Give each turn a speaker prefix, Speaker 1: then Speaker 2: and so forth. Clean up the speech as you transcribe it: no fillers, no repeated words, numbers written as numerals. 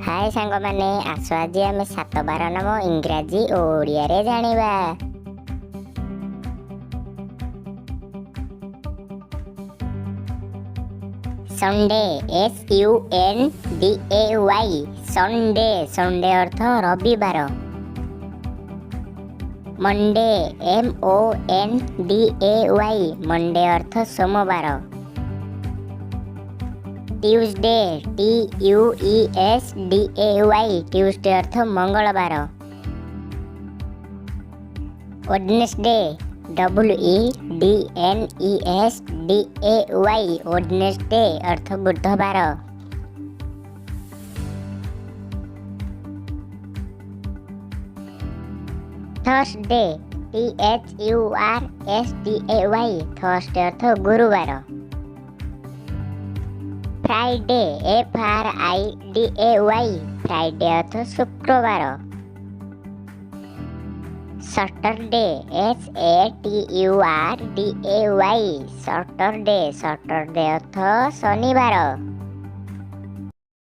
Speaker 1: हाय सांग माने आस आज आम 7 बार नाम इंग्राजी और ओडिया रे जानिबा। संडे SUNDAY संडे संडे अर्थ रविवार। मंडे MONDAY मंडे अर्थ सोमवार। ट्यूसडे TUESDAY ट्यूसडे अर्थ मंगलवार। वेडनेसडे WEDNESDAY वेडनेसडे अर्थ बुधवार। थर्सडे THURSDAY थर्सडे अर्थ गुरुवार। फ्राइडे FRIDAY फ्राइडे अर्थ शुक्रवार। सैटरडे SATURDAY सैटरडे सैटरडे अर्थ शनिवार।